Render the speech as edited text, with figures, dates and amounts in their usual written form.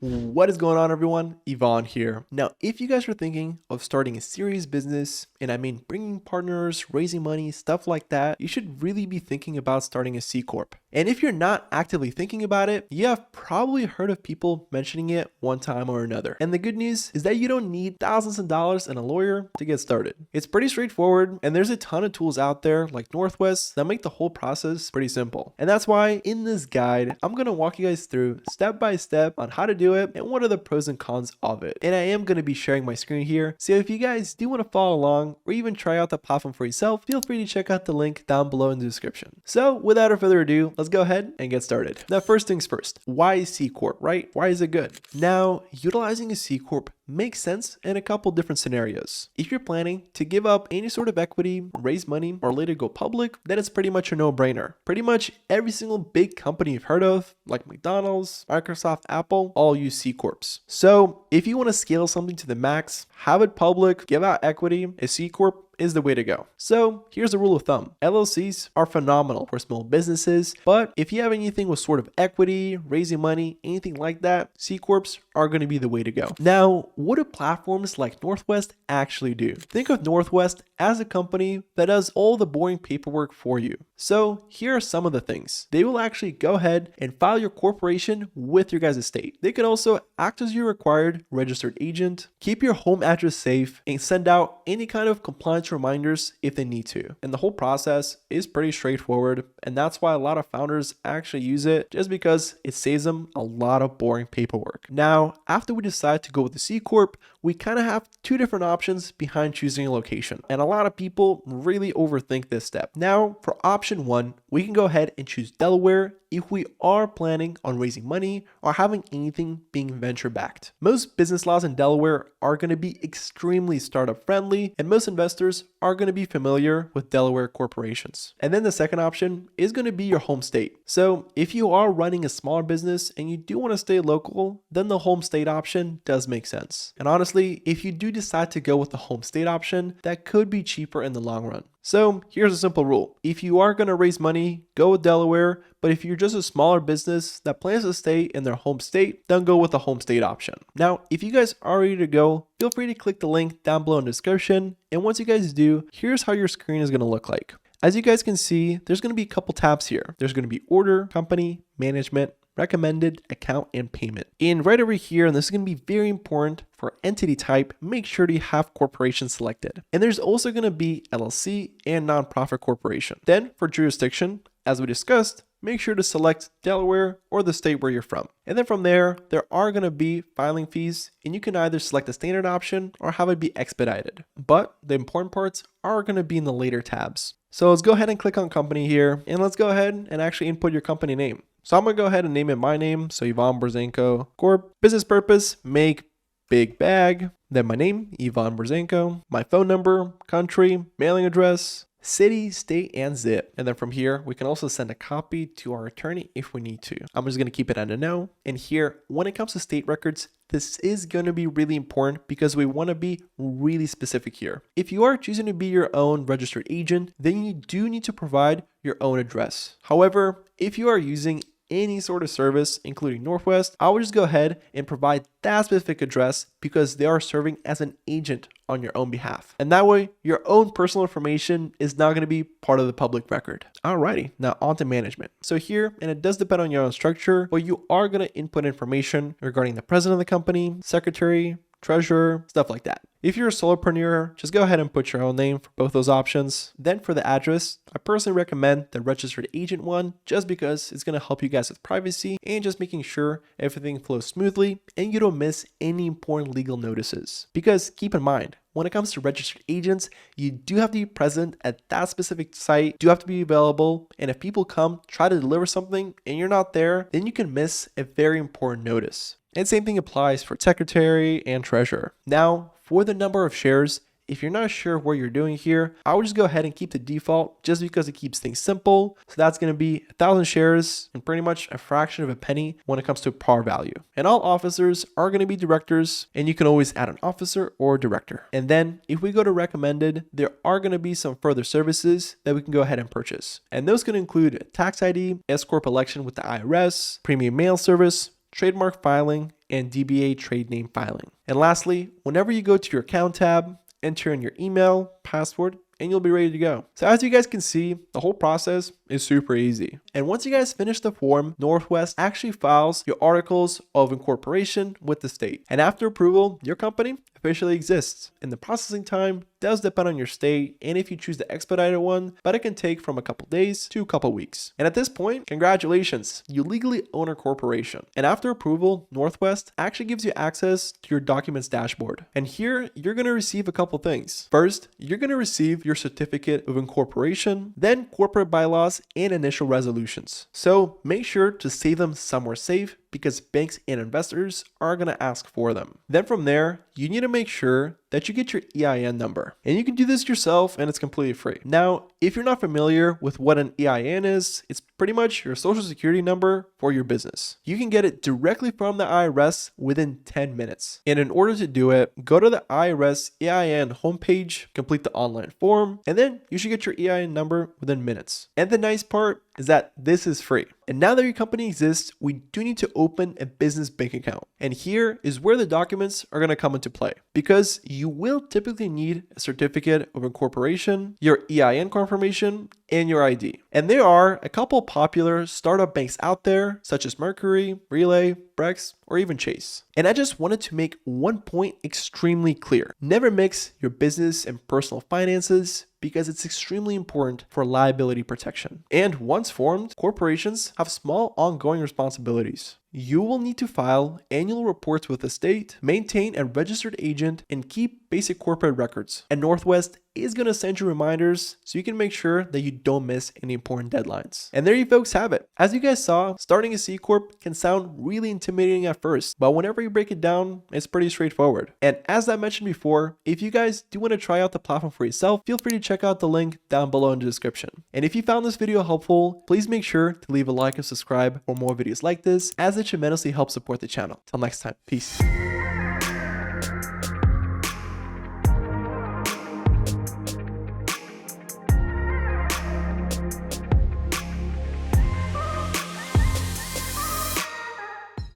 What is going on, everyone? Yvonne here. Now, if you guys are thinking of starting a serious business, and I mean bringing partners, raising money, stuff like that, you should really be thinking about starting a C Corp. And if you're not actively thinking about it, you have probably heard of people mentioning it one time or another. And the good news is that you don't need thousands of dollars and a lawyer to get started. It's pretty straightforward, and there's a ton of tools out there like Northwest that make the whole process pretty simple. And that's why in this guide, I'm going to walk you guys through step by step on how to do it and what are the pros and cons of it. And I am going to be sharing my screen here, so if you guys do want to follow along or even try out the platform for yourself, feel free to check out the link down below in the description. So without further ado, let's go ahead and get started. Now, first things first, why C Corp, right? Why is it good? Now, utilizing a C Corp makes sense in a couple different scenarios. If you're planning to give up any sort of equity, raise money, or later go public, then it's pretty much a no-brainer. Pretty much every single big company you've heard of, like McDonald's, Microsoft, Apple, all use C Corps. So if you want to scale something to the max, have it public, give out equity, a C Corp is the way to go. So here's the rule of thumb. LLCs are phenomenal for small businesses, but if you have anything with sort of equity, raising money, anything like that, C Corps are going to be the way to go. Now, what do platforms like Northwest actually do? Think of Northwest as a company that does all the boring paperwork for you. So here are some of the things. They will actually go ahead and file your corporation with your guys' estate. They can also act as your required registered agent, keep your home address safe, and send out any kind of compliance reminders if they need to. And the whole process is pretty straightforward, and that's why a lot of founders actually use it, just because it saves them a lot of boring paperwork. Now, after we decide to go with the C Corp, we kind of have two different options behind choosing a location, and a lot of people really overthink this step. Now, for option one, we can go ahead and choose Delaware if we are planning on raising money or having anything being venture backed. Most business laws in Delaware are going to be extremely startup friendly, and most investors are going to be familiar with Delaware corporations. And then the second option is going to be your home state. So if you are running a smaller business and you do want to stay local, then the home state option does make sense. And honestly, if you do decide to go with the home state option, that could be cheaper in the long run. So here's a simple rule. If you are going to raise money, go with Delaware, but if you're just a smaller business that plans to stay in their home state, then go with the home state option. Now, if you guys are ready to go, feel free to click the link down below in the description. And once you guys do, here's how your screen is going to look like. As you guys can see, there's going to be a couple tabs here. There's going to be order, company, management, recommended, account, and payment. And right over here, and this is going to be very important for entity type, make sure to have corporation selected. And there's also going to be LLC and nonprofit corporation. Then for jurisdiction, as we discussed, make sure to select Delaware or the state where you're from. And then from there are going to be filing fees, and you can either select the standard option or have it be expedited. But the important parts are going to be in the later tabs. So let's go ahead and click on company here, and let's go ahead and actually input your company name. So I'm going to go ahead and name it my name. So Yvonne Borzenko Corp. Business purpose, make big bag. Then my name, Yvonne Borzenko. My phone number, country, mailing address, city, state, and zip. And then from here, we can also send a copy to our attorney if we need to. I'm just going to keep it on a no. And here, when it comes to state records, this is going to be really important because we want to be really specific here. If you are choosing to be your own registered agent, then you do need to provide your own address. However, if you are using any sort of service, including Northwest, I would just go ahead and provide that specific address because they are serving as an agent on your own behalf. And that way, your own personal information is not going to be part of the public record. Alrighty, now on to management. So here, and it does depend on your own structure, but you are going to input information regarding the president of the company, secretary, treasurer, stuff like that. If you're a solopreneur, just go ahead and put your own name for both those options. Then for the address, I personally recommend the registered agent one just because it's going to help you guys with privacy and just making sure everything flows smoothly and you don't miss any important legal notices. Because keep in mind, when it comes to registered agents, you do have to be present at that specific site, do have to be available, and if people come try to deliver something and you're not there, then you can miss a very important notice. And same thing applies for secretary and treasurer. Now, for the number of shares, if you're not sure what you're doing here, I would just go ahead and keep the default just because it keeps things simple. So that's going to be 1,000 shares and pretty much a fraction of a penny when it comes to par value. And all officers are going to be directors, and you can always add an officer or director. And then if we go to recommended, there are going to be some further services that we can go ahead and purchase. And those can include tax ID, S Corp election with the IRS, premium mail service, trademark filing, and DBA trade name filing. And lastly, whenever you go to your account tab, enter in your email, password, and you'll be ready to go. So as you guys can see, the whole process is super easy. And once you guys finish the form, Northwest actually files your articles of incorporation with the state. And after approval, your company officially exists. And the processing time does depend on your state and if you choose the expedited one, but it can take from a couple days to a couple weeks. And at this point, congratulations, you legally own a corporation. And after approval, Northwest actually gives you access to your documents dashboard. And here, you're going to receive a couple things. First, you're going to receive your certificate of incorporation, then corporate bylaws and initial resolutions. So make sure to save them somewhere safe because banks and investors are going to ask for them. Then from there, you need to make sure that you get your EIN number. And you can do this yourself and it's completely free. Now, if you're not familiar with what an EIN is, it's pretty much your social security number for your business. You can get it directly from the IRS within 10 minutes. And in order to do it, go to the IRS EIN homepage, complete the online form, and then you should get your EIN number within minutes. And the nice part is that this is free. And now that your company exists, we do need to open a business bank account. And here is where the documents are going to come into play because you will typically need a certificate of incorporation, your EIN confirmation, and your ID. And there are a couple popular startup banks out there, such as Mercury, Relay, Brex, or even Chase. And I just wanted to make one point extremely clear. Never mix your business and personal finances because it's extremely important for liability protection. And once formed, corporations have small ongoing responsibilities. You will need to file annual reports with the state, maintain a registered agent, and keep basic corporate records. And Northwest is going to send you reminders so you can make sure that you don't miss any important deadlines. And there you folks have it. As you guys saw, starting a C Corp can sound really intimidating at first, but whenever you break it down, it's pretty straightforward. And as I mentioned before, if you guys do want to try out the platform for yourself, feel free to check out the link down below in the description. And if you found this video helpful, please make sure to leave a like and subscribe for more videos like this, as it tremendously helps support the channel. Till next time, peace.